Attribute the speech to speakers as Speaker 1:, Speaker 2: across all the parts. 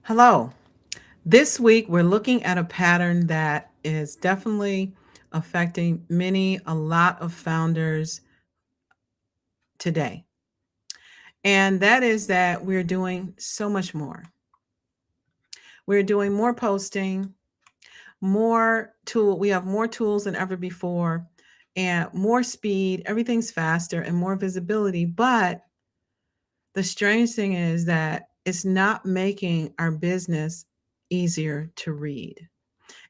Speaker 1: Hello. This week, we're looking at a pattern that is definitely affecting a lot of founders today. And that is that we're doing so much more. We're doing more posting, we have more tools than ever before, and more speed. Everything's faster and more visibility. But the strange thing is that it's not making our business easier to read.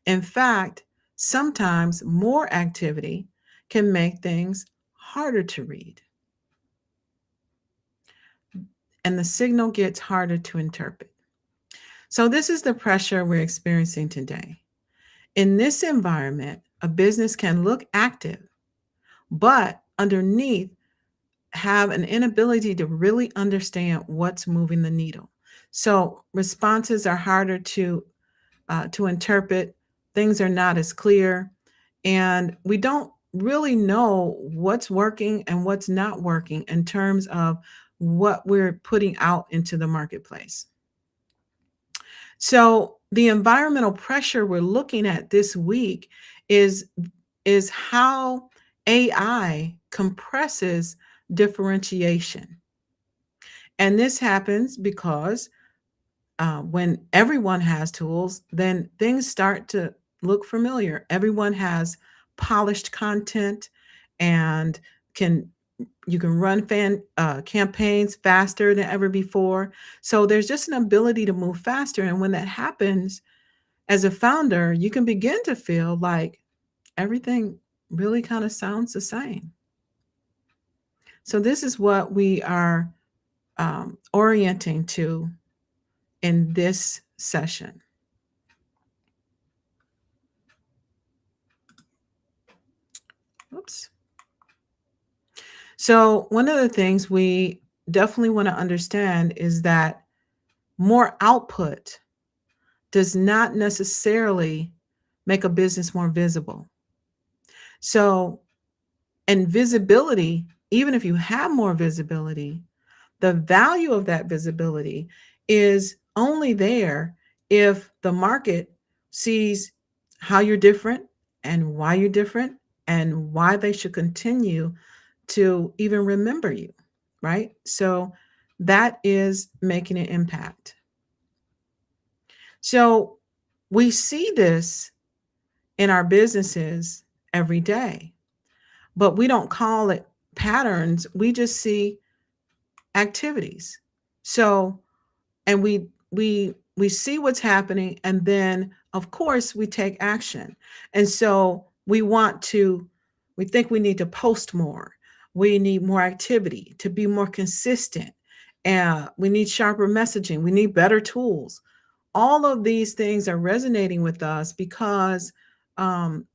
Speaker 1: In fact, sometimes more activity can make things harder to read, and the signal gets harder to interpret. So, this is the pressure we're experiencing today. In this environment, a business can look active, but underneath, have an inability to really understand what's moving the needle. So, responses are harder to interpret. Things are not as clear, and we don't really know what's working and what's not working in terms of what we're putting out into the marketplace. So the environmental pressure we're looking at this week is is how AI compresses differentiation. And this happens because when everyone has tools, then things start to look familiar. Everyone has polished content and can you can run campaigns faster than ever before. So there's just an ability to move faster. And when that happens, as a founder, you can begin to feel like everything really kind of sounds the same. So this is what we are orienting to in this session. Oops. So, one of the things we definitely want to understand is that more output does not necessarily make a business more visible. So, and visibility, even if you have more visibility, the value of that visibility is only there if the market sees how you're different and why you're different and why they should continue to even remember you, right? So that is making an impact. So we see this in our businesses every day, but we don't call it patterns. We just see activities. So, and we see what's happening, and then of course we take action. And so we think we need to post more. We need more activity to be more consistent. And we need sharper messaging. We need better tools. All of these things are resonating with us because um,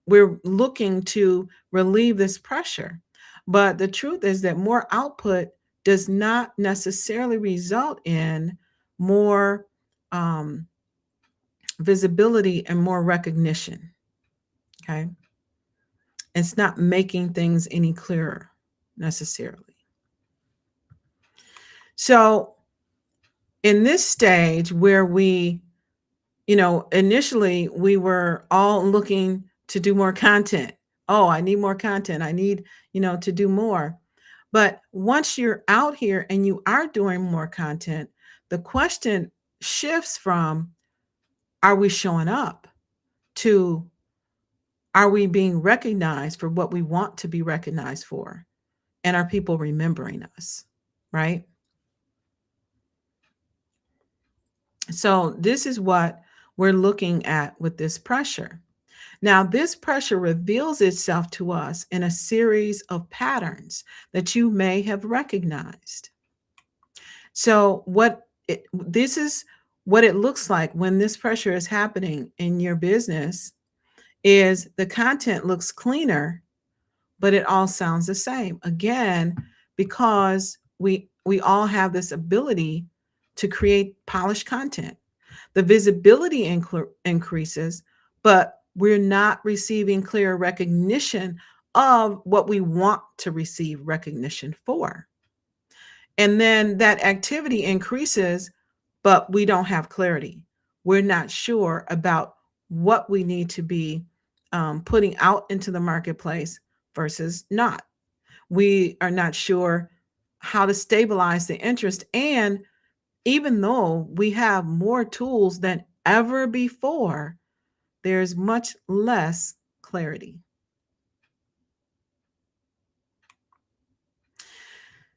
Speaker 1: we're looking to relieve this pressure. But the truth is that more output does not necessarily result in more um, visibility and more recognition. Okay. It's not making things any clearer necessarily. So, in this stage where initially we were all looking to do more content. Oh, I need more content. I need, to do more. But once you're out here and you are doing more content, the question shifts from are we showing up to are we being recognized for what we want to be recognized for? And are people remembering us? Right? So, this is what we're looking at with this pressure. Now, this pressure reveals itself to us in a series of patterns that you may have recognized. So, this is what it looks like when this pressure is happening in your business is the content looks cleaner, but it all sounds the same. Again, because we all have this ability to create polished content. The visibility increases, but we're not receiving clear recognition of what we want to receive recognition for. And then that activity increases, but we don't have clarity. We're not sure about what we need to be putting out into the marketplace versus not. We are not sure how to stabilize the interest. And even though we have more tools than ever before, there's much less clarity.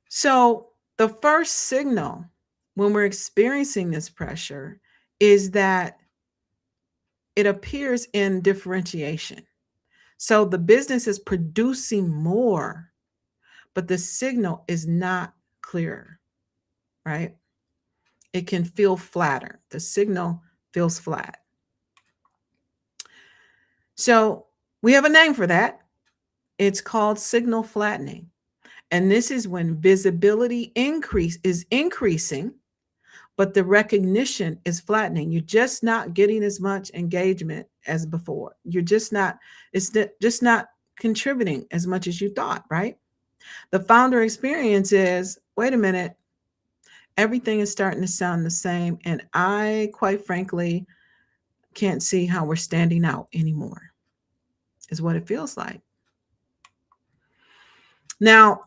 Speaker 1: So, the first signal when we're experiencing this pressure is that it appears in differentiation. So, the business is producing more, but the signal is not clear, right? It can feel flatter. The signal feels flat. So, we have a name for that. It's called signal flattening. And this is when visibility is increasing, but the recognition is flattening. You're just not getting as much engagement as before. Just not contributing as much as you thought, right? The founder experience is, wait a minute, everything is starting to sound the same. And I, quite frankly, can't see how we're standing out anymore, is what it feels like. Now,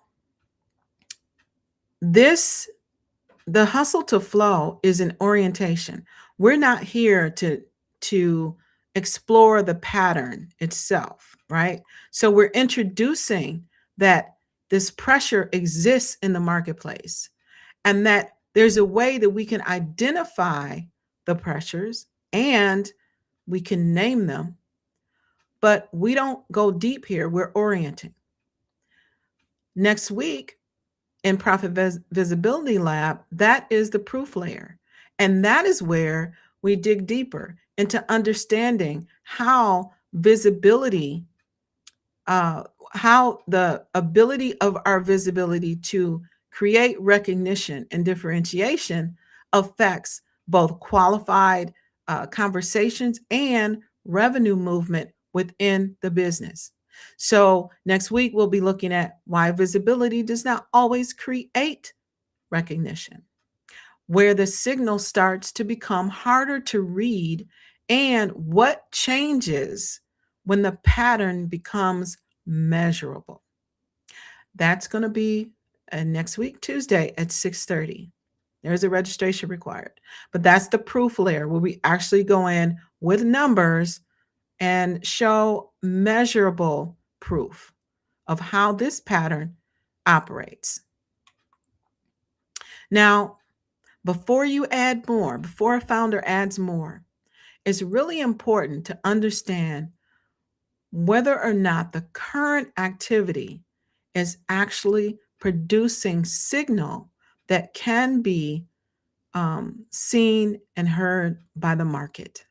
Speaker 1: the hustle to flow is an orientation. We're not here to explore the pattern itself, right? So we're introducing that this pressure exists in the marketplace and that there's a way that we can identify the pressures and we can name them, but we don't go deep here. We're orienting. Next week, in Profit Visibility Lab, that is the proof layer. And that is where we dig deeper into understanding how visibility, how the ability of our visibility to create recognition and differentiation affects both qualified conversations and revenue movement within the business. So, next week, we'll be looking at why visibility does not always create recognition, where the signal starts to become harder to read, and what changes when the pattern becomes measurable. That's going to be next week, Tuesday at 6:30. There's a registration required, but that's the proof layer where we actually go in with numbers and show measurable proof of how this pattern operates. Now, before a founder adds more, it's really important to understand whether or not the current activity is actually producing signal that can be seen and heard by the market.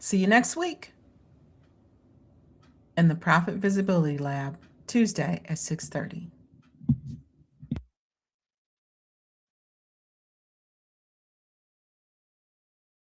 Speaker 1: See you next week in the Profit Visibility Lab, Tuesday at 6:30.